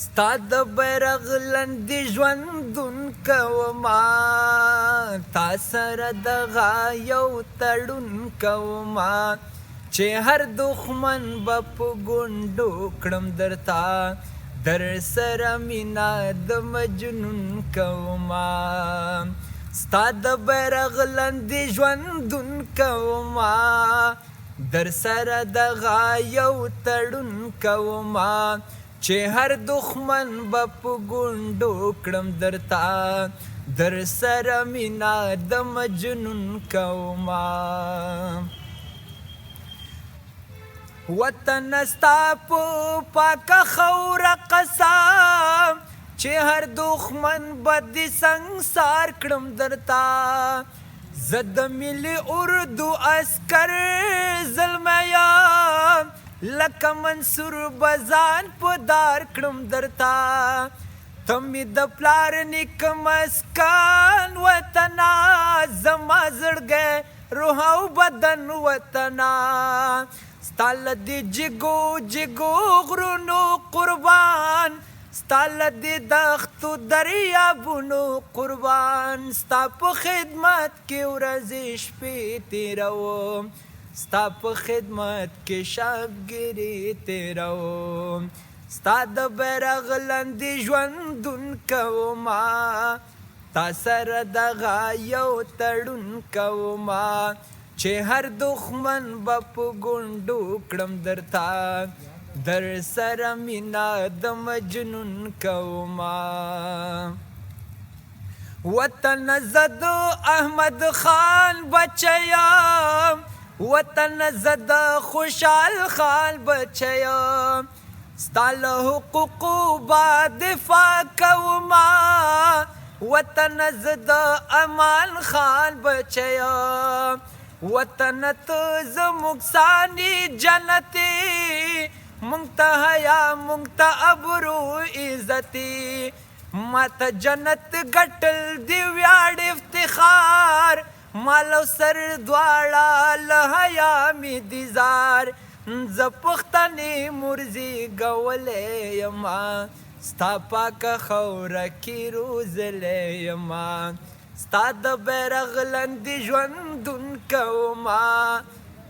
ستا د بیرغ لاندې ژوندون کومه تا سره دغه یو تړون کومه چې هر دښمن به په ګونډو کړم درته در سره مینه د مجنون کومه ستا د بیرغ لاندې ژوندون کومه در سره دغه یو تړون کومه چې هر دښمن به په ګونډو کړم درته در سره مینه د مجنون کومه وطن ستا په پاکه خاوره قسم چې هر دښمن به دې سنګسار کړم درته زه د ملي اردو عسکر زلمی یم لکه منصور بزان په دار کړم درته ته مې د پلار نیکه مسکن وطنه زما زړګی روح او بدن وطنه ستا له دې جګو جګو غرونو قربان ستا له دې دښتو دریابونو قربان ستا په خدمت کې ورځې شپې تېروم ستا په خدمت کې شبګیري تېروم ستا د بیرغ لاندې ژوندون کومه تا سره دغه یو تړون کومه چې هر دښمن به په ګونډو کړم درته در سره مینه د مجنون کومه وطن زه د احمد خان بچی یم وطن زه د خوشحال خان بچی یم ستا له حقوقو به دفاع کومه وطن زه د امان خان بچی یم وطن ته زموږ ثاني جنتي مونږ ته حیا مونږ ته ابرو عزتي ما ته جنت ګټل دی ویاړ افتخار مال او سر دواړه له حیا مې دي زار زه پښتنې مرزي ګولی یمه ستا پاکه خاوره کې روزلی یمه ستا د بیرغ لاندې ژوندون کومه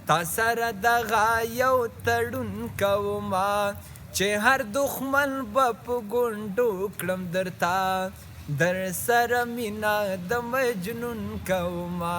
تا سره دغه یو تړون کومه چې هر دښمن به په ګونډو کړم درته در سره مینه د مجنون کومه